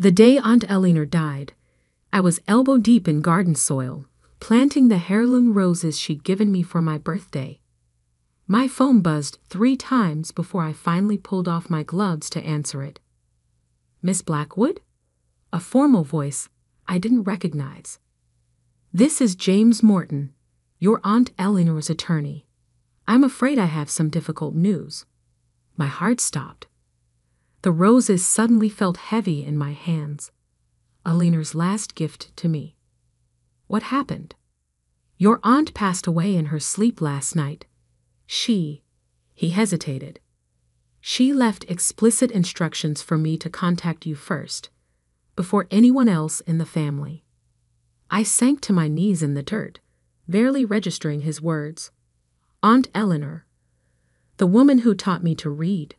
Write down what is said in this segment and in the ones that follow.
The day Aunt Eleanor died, I was elbow-deep in garden soil, planting the heirloom roses she'd given me for my birthday. My phone buzzed 3 times before I finally pulled off my gloves to answer it. "Miss Blackwood?" A formal voice I didn't recognize. "This is James Morton, your Aunt Eleanor's attorney. I'm afraid I have some difficult news." My heart stopped. The roses suddenly felt heavy in my hands. Eleanor's last gift to me. "What happened?" "Your aunt passed away in her sleep last night. He hesitated. "She left explicit instructions for me to contact you first, before anyone else in the family." I sank to my knees in the dirt, barely registering his words. Aunt Eleanor, the woman who taught me to read,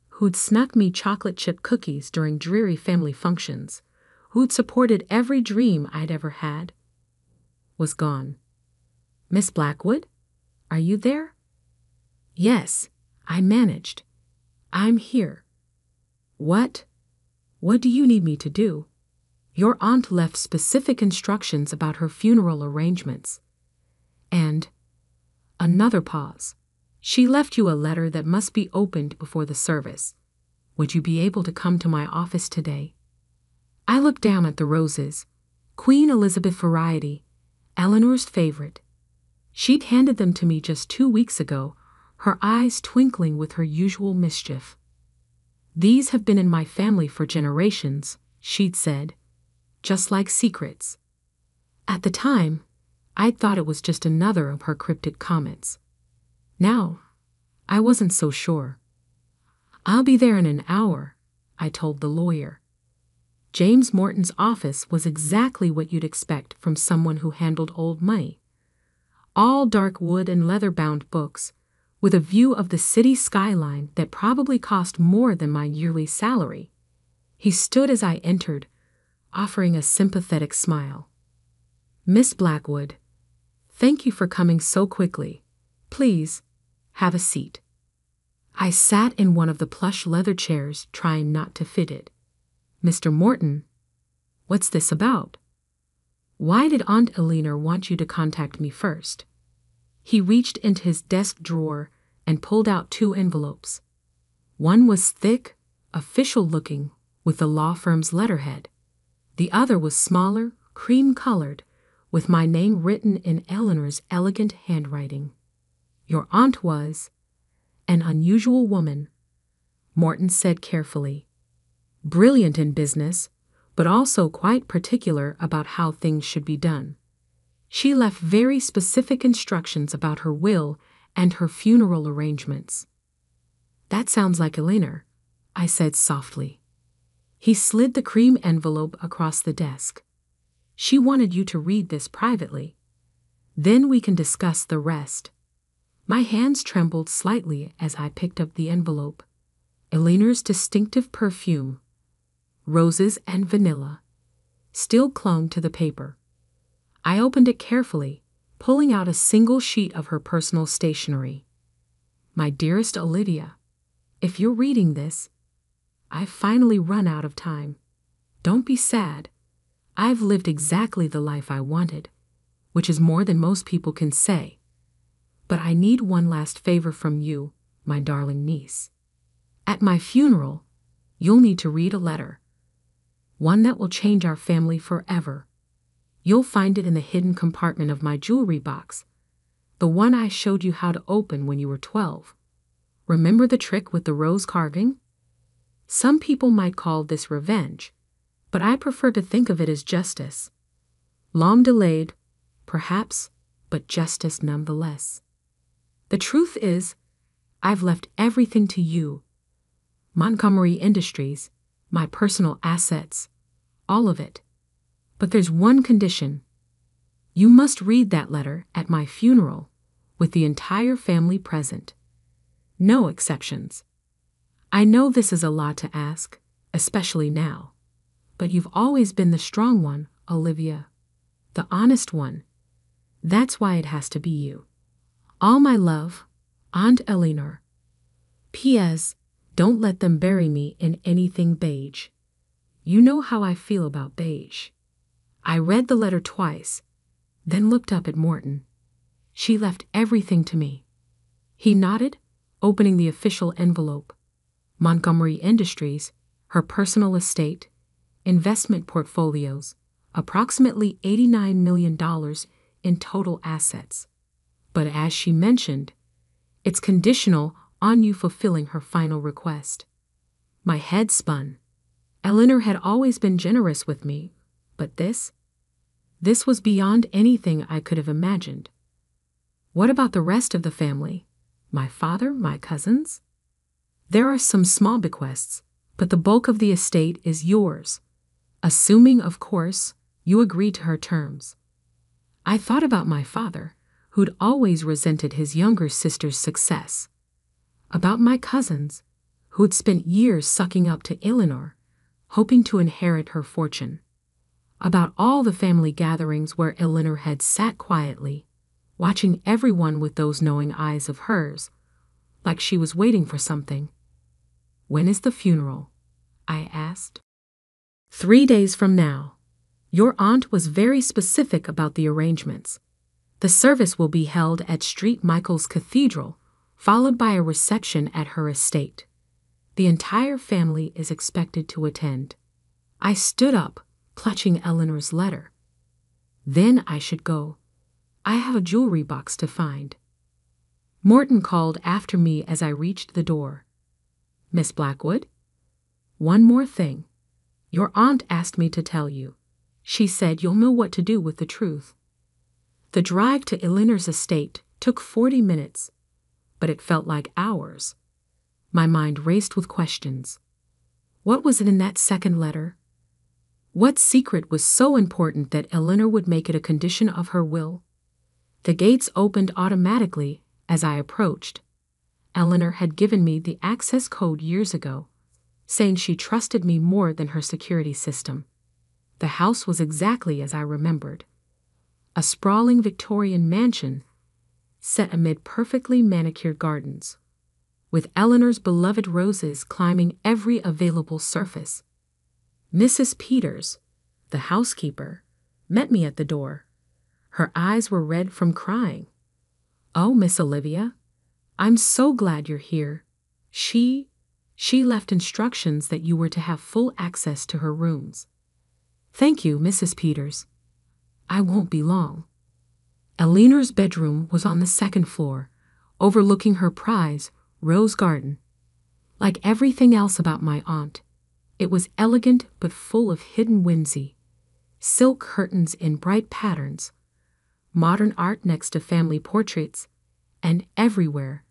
who'd snuck me chocolate chip cookies during dreary family functions, who'd supported every dream I'd ever had, was gone. "Miss Blackwood, are you there?" "Yes," I managed. "I'm here." What do you need me to do?" "Your aunt left specific instructions about her funeral arrangements." And another pause. "She left you a letter that must be opened before the service. Would you be able to come to my office today?" I looked down at the roses. Queen Elizabeth variety, Eleanor's favorite. She'd handed them to me just 2 weeks ago, her eyes twinkling with her usual mischief. "These have been in my family for generations," she'd said, just like secrets. At the time, I'd thought it was just another of her cryptic comments. Now, I wasn't so sure. "I'll be there in an hour," I told the lawyer. James Morton's office was exactly what you'd expect from someone who handled old money. All dark wood and leather-bound books, with a view of the city skyline that probably cost more than my yearly salary. He stood as I entered, offering a sympathetic smile. "Miss Blackwood, thank you for coming so quickly. Please, have a seat." I sat in one of the plush leather chairs, trying not to fit it. "Mr. Morton, what's this about? Why did Aunt Eleanor want you to contact me first?" He reached into his desk drawer and pulled out 2 envelopes. One was thick, official-looking, with the law firm's letterhead. The other was smaller, cream-colored, with my name written in Eleanor's elegant handwriting. "Your aunt was an unusual woman," Morton said carefully. "Brilliant in business, but also quite particular about how things should be done. She left very specific instructions about her will and her funeral arrangements." "That sounds like Eleanor," I said softly. He slid the cream envelope across the desk. "She wanted you to read this privately. Then we can discuss the rest." My hands trembled slightly as I picked up the envelope. Eleanor's distinctive perfume, roses and vanilla, still clung to the paper. I opened it carefully, pulling out a single sheet of her personal stationery. "My dearest Olivia, if you're reading this, I've finally run out of time. Don't be sad. I've lived exactly the life I wanted, which is more than most people can say. But I need one last favor from you, my darling niece. At my funeral, you'll need to read a letter. One that will change our family forever. You'll find it in the hidden compartment of my jewelry box, the one I showed you how to open when you were 12. Remember the trick with the rose carving? Some people might call this revenge, but I prefer to think of it as justice. Long delayed, perhaps, but justice nonetheless. The truth is, I've left everything to you. Montgomery Industries, my personal assets, all of it. But there's one condition. You must read that letter at my funeral, with the entire family present. No exceptions. I know this is a lot to ask, especially now. But you've always been the strong one, Olivia. The honest one. That's why it has to be you. All my love, Aunt Eleanor. P.S. Don't let them bury me in anything beige. You know how I feel about beige. I read the letter twice, then looked up at Morton. She left everything to me. He nodded, opening the official envelope. Montgomery Industries, her personal estate, investment portfolios, approximately $89 million in total assets. But as she mentioned, it's conditional on you fulfilling her final request. My head spun. Eleanor had always been generous with me, but this was beyond anything I could have imagined. What about the rest of the family? My father, my cousins? There are some small bequests, but the bulk of the estate is yours, assuming, of course, you agree to her terms. I thought about my father, who'd always resented his younger sister's success. About my cousins, who'd spent years sucking up to Eleanor, hoping to inherit her fortune. About all the family gatherings where Eleanor had sat quietly, watching everyone with those knowing eyes of hers, like she was waiting for something. When is the funeral? I asked. 3 days from now. Your aunt was very specific about the arrangements. The service will be held at St. Michael's Cathedral, followed by a reception at her estate. The entire family is expected to attend. I stood up, clutching Eleanor's letter. Then I should go. I have a jewelry box to find. Morton called after me as I reached the door. Miss Blackwood? One more thing. Your aunt asked me to tell you. She said you'll know what to do with the truth. The drive to Eleanor's estate took 40 minutes, but it felt like hours. My mind raced with questions. What was it in that second letter? What secret was so important that Eleanor would make it a condition of her will? The gates opened automatically as I approached. Eleanor had given me the access code years ago, saying she trusted me more than her security system. The house was exactly as I remembered. A sprawling Victorian mansion set amid perfectly manicured gardens, with Eleanor's beloved roses climbing every available surface. Mrs. Peters, the housekeeper, met me at the door. Her eyes were red from crying. "Oh, Miss Olivia, I'm so glad you're here. She left instructions that you were to have full access to her rooms." "Thank you, Mrs. Peters. I won't be long." Eleanor's bedroom was on the second floor, overlooking her prize, rose garden. Like everything else about my aunt, it was elegant but full of hidden whimsy. Silk curtains in bright patterns, modern art next to family portraits, and everywhere,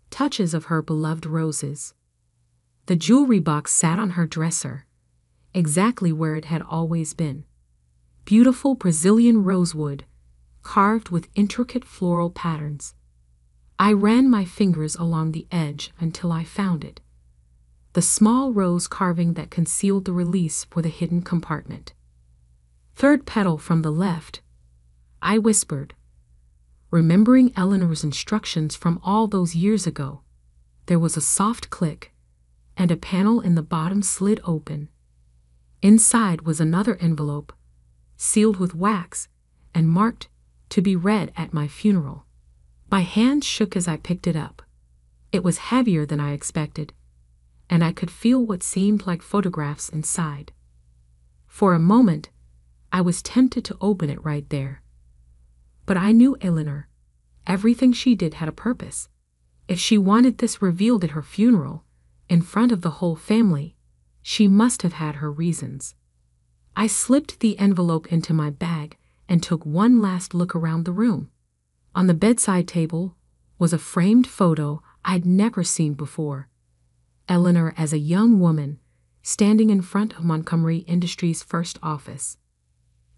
touches of her beloved roses. The jewelry box sat on her dresser, exactly where it had always been. Beautiful Brazilian rosewood, carved with intricate floral patterns. I ran my fingers along the edge until I found it. The small rose carving that concealed the release for the hidden compartment. "Third petal from the left," I whispered, remembering Eleanor's instructions from all those years ago. There was a soft click, and a panel in the bottom slid open. Inside was another envelope, sealed with wax and marked to be read at my funeral. My hand shook as I picked it up. It was heavier than I expected, and I could feel what seemed like photographs inside. For a moment, I was tempted to open it right there. But I knew Eleanor. Everything she did had a purpose. If she wanted this revealed at her funeral, in front of the whole family, she must have had her reasons. I slipped the envelope into my bag and took one last look around the room. On the bedside table was a framed photo I'd never seen before. Eleanor as a young woman, standing in front of Montgomery Industries' first office.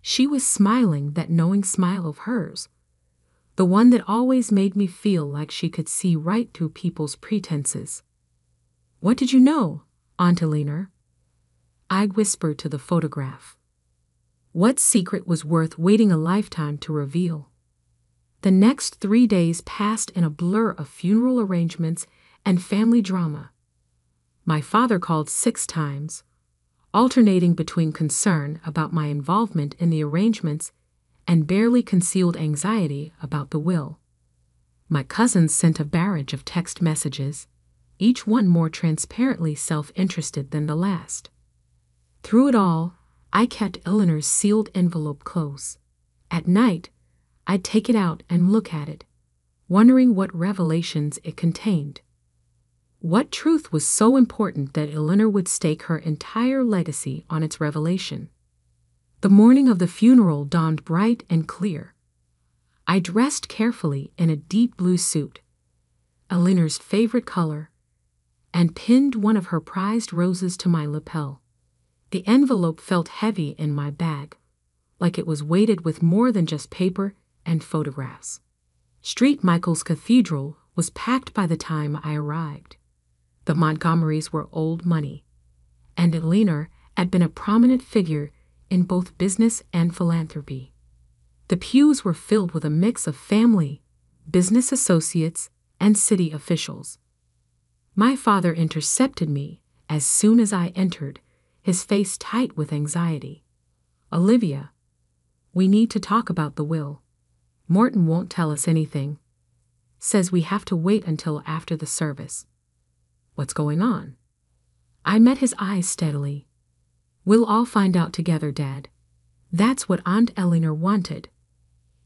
She was smiling that knowing smile of hers, the one that always made me feel like she could see right through people's pretenses. "What did you know, Aunt Eleanor?" I whispered to the photograph. What secret was worth waiting a lifetime to reveal? The next 3 days passed in a blur of funeral arrangements and family drama. My father called 6 times, alternating between concern about my involvement in the arrangements and barely concealed anxiety about the will. My cousins sent a barrage of text messages, each one more transparently self-interested than the last. Through it all, I kept Eleanor's sealed envelope close. At night, I'd take it out and look at it, wondering what revelations it contained. What truth was so important that Eleanor would stake her entire legacy on its revelation? The morning of the funeral dawned bright and clear. I dressed carefully in a deep blue suit, Eleanor's favorite color, and pinned one of her prized roses to my lapel. The envelope felt heavy in my bag, like it was weighted with more than just paper and photographs. St. Michael's Cathedral was packed by the time I arrived. The Montgomerys were old money, and Eleanor had been a prominent figure in both business and philanthropy. The pews were filled with a mix of family, business associates, and city officials. My father intercepted me as soon as I entered, his face tight with anxiety. "Olivia, we need to talk about the will. Morton won't tell us anything. Says we have to wait until after the service." "What's going on?" I met his eyes steadily. "We'll all find out together, Dad. That's what Aunt Eleanor wanted."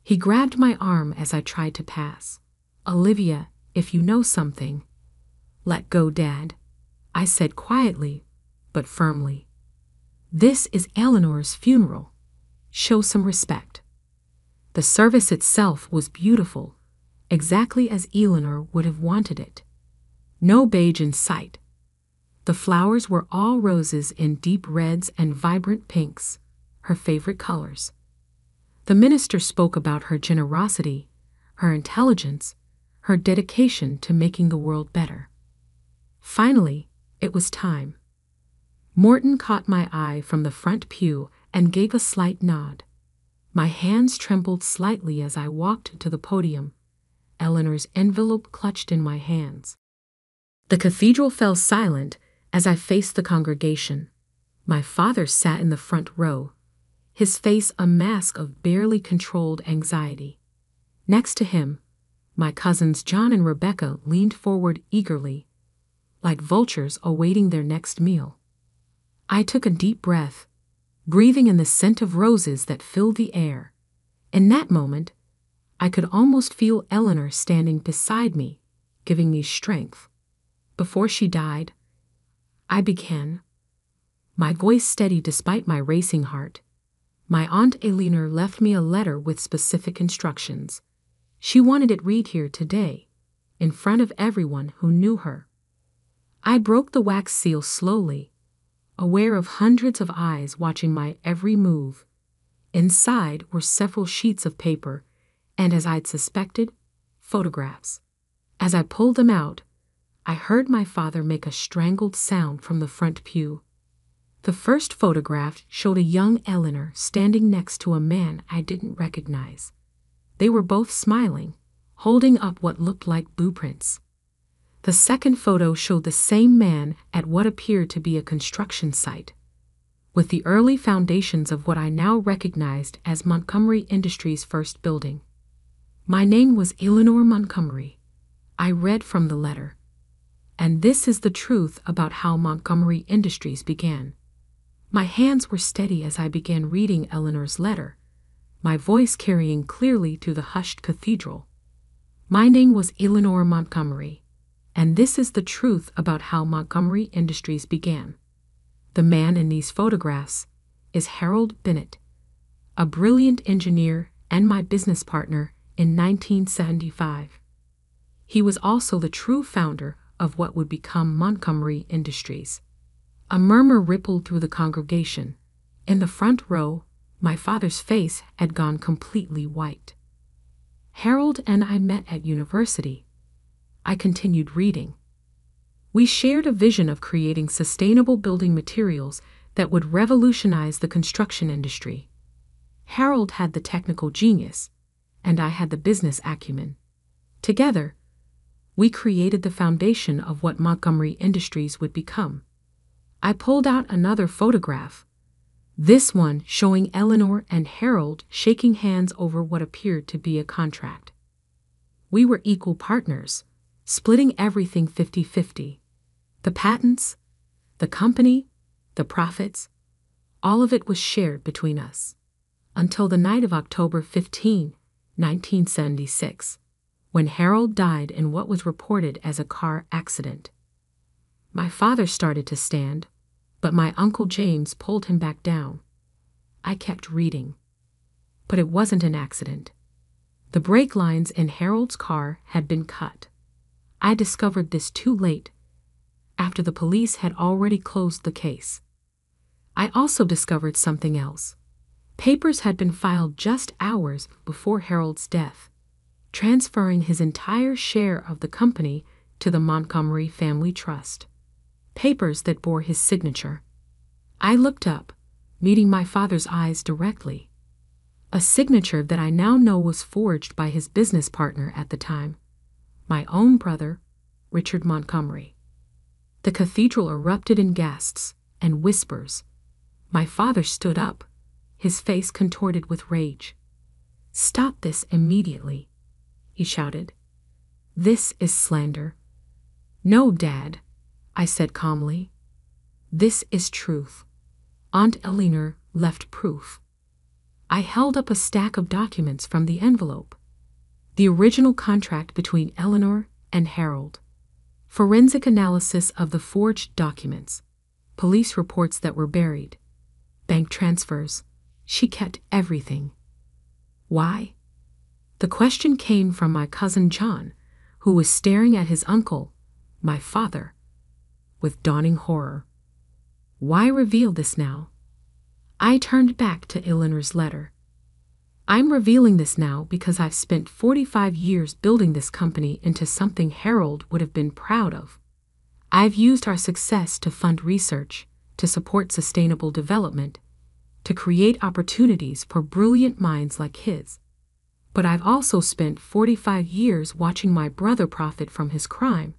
He grabbed my arm as I tried to pass. "Olivia, if you know something." "Let go, Dad," I said quietly, but firmly. "This is Eleanor's funeral. Show some respect." The service itself was beautiful, exactly as Eleanor would have wanted it. No beige in sight. The flowers were all roses in deep reds and vibrant pinks, her favorite colors. The minister spoke about her generosity, her intelligence, her dedication to making the world better. Finally, it was time. Morton caught my eye from the front pew and gave a slight nod. My hands trembled slightly as I walked to the podium, Eleanor's envelope clutched in my hands. The cathedral fell silent as I faced the congregation. My father sat in the front row, his face a mask of barely controlled anxiety. Next to him, my cousins John and Rebecca leaned forward eagerly, like vultures awaiting their next meal. I took a deep breath, breathing in the scent of roses that filled the air. In that moment, I could almost feel Eleanor standing beside me, giving me strength. Before she died, I began, my voice steady despite my racing heart. My Aunt Eleanor left me a letter with specific instructions. She wanted it read here today, in front of everyone who knew her. I broke the wax seal slowly, aware of hundreds of eyes watching my every move. Inside were several sheets of paper, and as I'd suspected, photographs. As I pulled them out, I heard my father make a strangled sound from the front pew. The first photograph showed a young Eleanor standing next to a man I didn't recognize. They were both smiling, holding up what looked like blueprints. The second photo showed the same man at what appeared to be a construction site, with the early foundations of what I now recognized as Montgomery Industries' first building. My name was Eleanor Montgomery, I read from the letter. And this is the truth about how Montgomery Industries began. My hands were steady as I began reading Eleanor's letter, my voice carrying clearly through the hushed cathedral. My name was Eleanor Montgomery, and this is the truth about how Montgomery Industries began. The man in these photographs is Harold Bennett, a brilliant engineer and my business partner in 1975. He was also the true founder of what would become Montgomery Industries. A murmur rippled through the congregation. In the front row, my father's face had gone completely white. Harold and I met at university. I continued reading. We shared a vision of creating sustainable building materials that would revolutionize the construction industry. Harold had the technical genius, and I had the business acumen. Together, we created the foundation of what Montgomery Industries would become. I pulled out another photograph, this one showing Eleanor and Harold shaking hands over what appeared to be a contract. We were equal partners, splitting everything 50-50. The patents, the company, the profits, all of it was shared between us. Until the night of October 15, 1976, when Harold died in what was reported as a car accident. My father started to stand, but my Uncle James pulled him back down. I kept reading. But it wasn't an accident. The brake lines in Harold's car had been cut. I discovered this too late, after the police had already closed the case. I also discovered something else. Papers had been filed just hours before Harold's death, transferring his entire share of the company to the Montgomery Family Trust. Papers that bore his signature. I looked up, meeting my father's eyes directly. A signature that I now know was forged by his business partner at the time, my own brother, Richard Montgomery. The cathedral erupted in gasps and whispers. My father stood up, his face contorted with rage. "Stop this immediately," he shouted. "This is slander." "No, Dad," I said calmly. "This is truth. Aunt Eleanor left proof." I held up a stack of documents from the envelope. The original contract between Eleanor and Harold. Forensic analysis of the forged documents. Police reports that were buried. Bank transfers. She kept everything. Why? The question came from my cousin John, who was staring at his uncle, my father, with dawning horror. Why reveal this now? I turned back to Eleanor's letter. "I'm revealing this now because I've spent 45 years building this company into something Harold would have been proud of. I've used our success to fund research, to support sustainable development, to create opportunities for brilliant minds like his. But I've also spent 45 years watching my brother profit from his crime,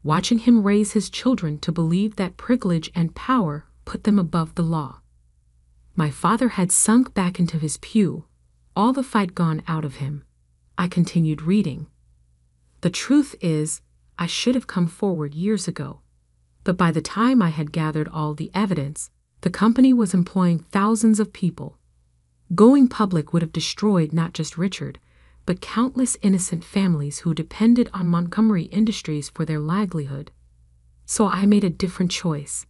watching him raise his children to believe that privilege and power put them above the law." My father had sunk back into his pew, all the fight gone out of him. I continued reading. "The truth is, I should have come forward years ago. But by the time I had gathered all the evidence, the company was employing thousands of people. Going public would have destroyed not just Richard, but countless innocent families who depended on Montgomery Industries for their livelihood. So I made a different choice.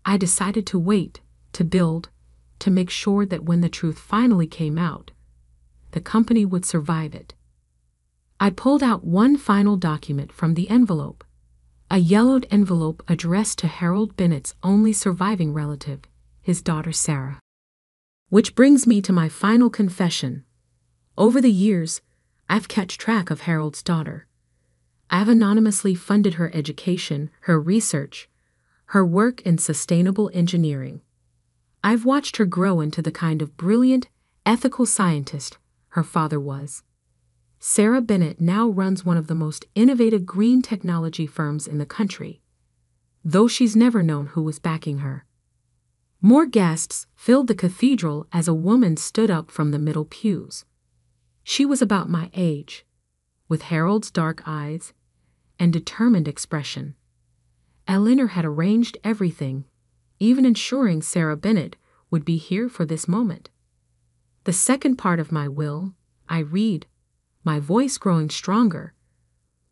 I decided to wait, to build, to make sure that when the truth finally came out, the company would survive it." I pulled out one final document from the envelope, a yellowed envelope addressed to Harold Bennett's only surviving relative, his daughter Sarah. Which brings me to my final confession. Over the years, I've kept track of Harold's daughter. I've anonymously funded her education, her research, her work in sustainable engineering. I've watched her grow into the kind of brilliant, ethical scientist her father was. Sarah Bennett now runs one of the most innovative green technology firms in the country, though she's never known who was backing her. More guests filled the cathedral as a woman stood up from the middle pews. She was about my age, with Harold's dark eyes and determined expression. Eleanor had arranged everything, even ensuring Sarah Bennett would be here for this moment. The second part of my will, I read, my voice growing stronger,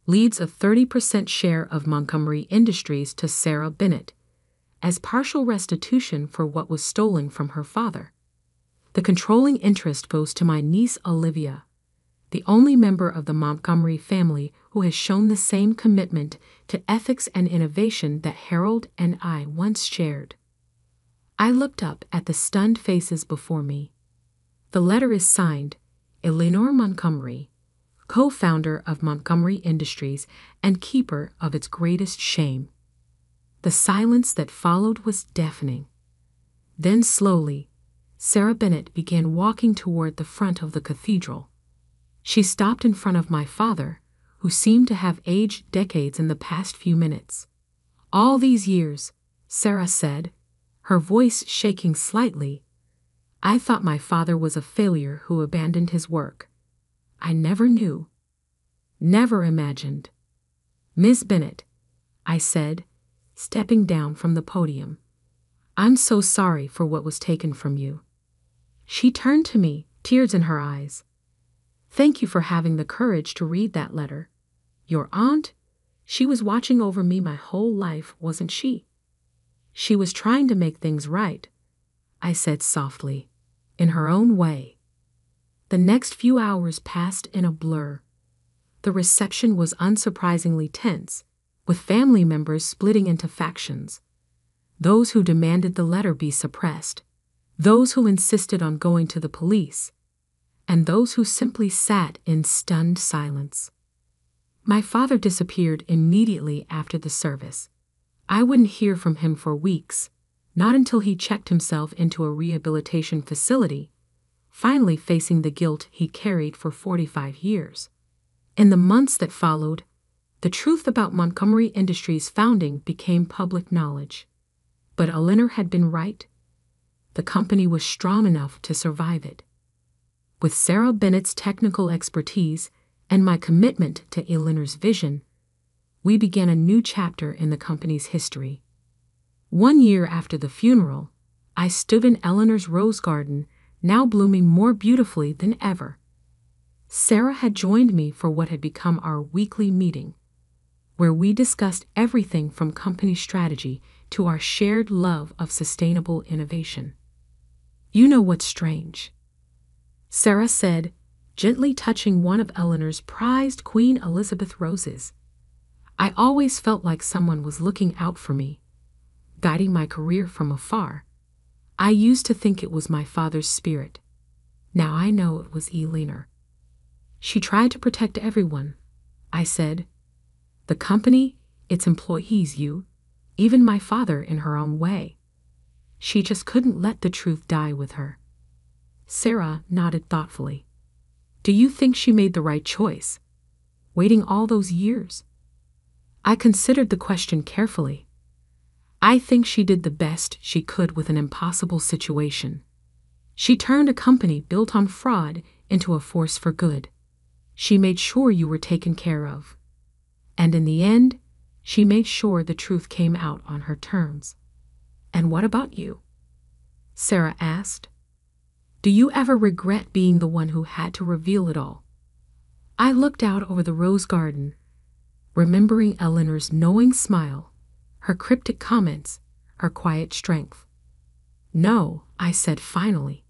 leads a 30% share of Montgomery Industries to Sarah Bennett as partial restitution for what was stolen from her father. The controlling interest goes to my niece Olivia, the only member of the Montgomery family who has shown the same commitment to ethics and innovation that Harold and I once shared. I looked up at the stunned faces before me. The letter is signed, Eleanor Montgomery, co-founder of Montgomery Industries and keeper of its greatest shame. The silence that followed was deafening. Then slowly, Sarah Bennett began walking toward the front of the cathedral. She stopped in front of my father, who seemed to have aged decades in the past few minutes. All these years, Sarah said, her voice shaking slightly. I thought my father was a failure who abandoned his work. I never knew. Never imagined. Miss Bennet, I said, stepping down from the podium. I'm so sorry for what was taken from you. She turned to me, tears in her eyes. Thank you for having the courage to read that letter. Your aunt? She was watching over me my whole life, wasn't she? She was trying to make things right, I said softly, in her own way. The next few hours passed in a blur. The reception was unsurprisingly tense, with family members splitting into factions. Those who demanded the letter be suppressed, those who insisted on going to the police, and those who simply sat in stunned silence. My father disappeared immediately after the service. I wouldn't hear from him for weeks, not until he checked himself into a rehabilitation facility, finally facing the guilt he carried for 45 years. In the months that followed, the truth about Montgomery Industries' founding became public knowledge. But Eleanor had been right. The company was strong enough to survive it. With Sarah Bennet's technical expertise and my commitment to Eleanor's vision, we began a new chapter in the company's history. 1 year after the funeral, I stood in Eleanor's rose garden, now blooming more beautifully than ever. Sarah had joined me for what had become our weekly meeting, where we discussed everything from company strategy to our shared love of sustainable innovation. You know what's strange? Sarah said, gently touching one of Eleanor's prized Queen Elizabeth roses. I always felt like someone was looking out for me, guiding my career from afar. I used to think it was my father's spirit. Now I know it was Eleanor. She tried to protect everyone, I said. The company, its employees, you, even my father in her own way. She just couldn't let the truth die with her. Sarah nodded thoughtfully. Do you think she made the right choice, waiting all those years? I considered the question carefully. I think she did the best she could with an impossible situation. She turned a company built on fraud into a force for good. She made sure you were taken care of. And in the end, she made sure the truth came out on her terms. And what about you? Sarah asked. Do you ever regret being the one who had to reveal it all? I looked out over the rose garden, remembering Eleanor's knowing smile, her cryptic comments, her quiet strength. No, I said finally.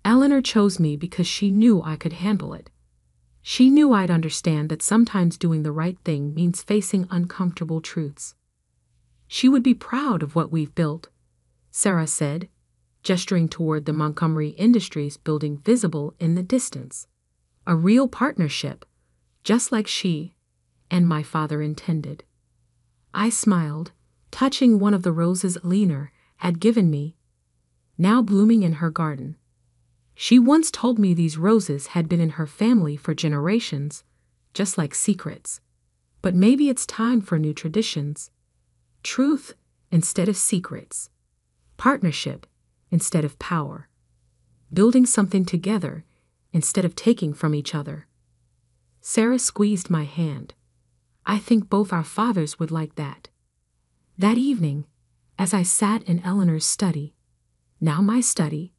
Eleanor chose me because she knew I could handle it. She knew I'd understand that sometimes doing the right thing means facing uncomfortable truths. She would be proud of what we've built, Sarah said, gesturing toward the Montgomery Industries building visible in the distance. A real partnership, just like she and my father intended. I smiled, touching one of the roses Eleanor had given me, now blooming in her garden. She once told me these roses had been in her family for generations, just like secrets. But maybe it's time for new traditions. Truth instead of secrets. Partnership instead of power. Building something together instead of taking from each other. Sarah squeezed my hand. I think both our fathers would like that. That evening, as I sat in Eleanor's study, now my study,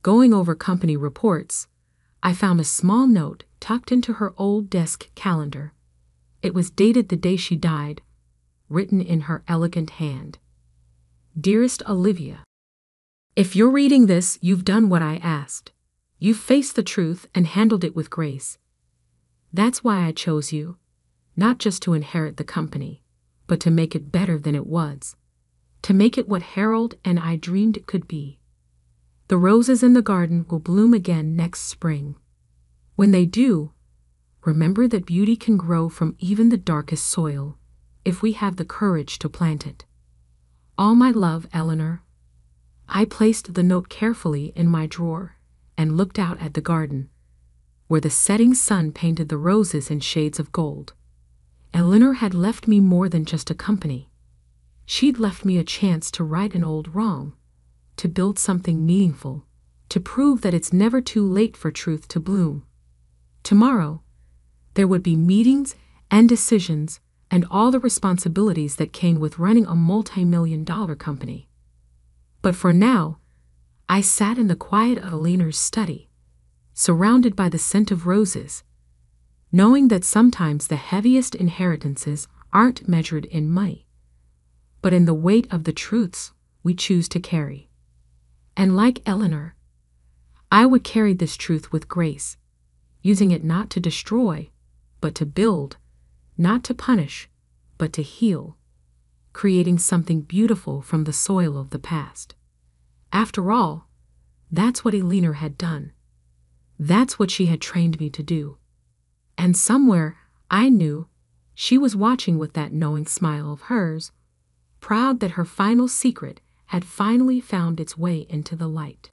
going over company reports, I found a small note tucked into her old desk calendar. It was dated the day she died, written in her elegant hand. Dearest Olivia, if you're reading this, you've done what I asked. You've faced the truth and handled it with grace. That's why I chose you, not just to inherit the company, but to make it better than it was, to make it what Harold and I dreamed it could be. The roses in the garden will bloom again next spring. When they do, remember that beauty can grow from even the darkest soil, if we have the courage to plant it. All my love, Eleanor. I placed the note carefully in my drawer and looked out at the garden, where the setting sun painted the roses in shades of gold. Eleanor had left me more than just a company. She'd left me a chance to right an old wrong, to build something meaningful, to prove that it's never too late for truth to bloom. Tomorrow, there would be meetings and decisions and all the responsibilities that came with running a multi-million-dollar company. But for now, I sat in the quiet of Aliner's study, surrounded by the scent of roses, knowing that sometimes the heaviest inheritances aren't measured in money, but in the weight of the truths we choose to carry. And like Eleanor, I would carry this truth with grace, using it not to destroy, but to build, not to punish, but to heal, creating something beautiful from the soil of the past. After all, that's what Eleanor had done. That's what she had trained me to do. And somewhere, I knew she was watching with that knowing smile of hers, proud that her final secret had finally found its way into the light.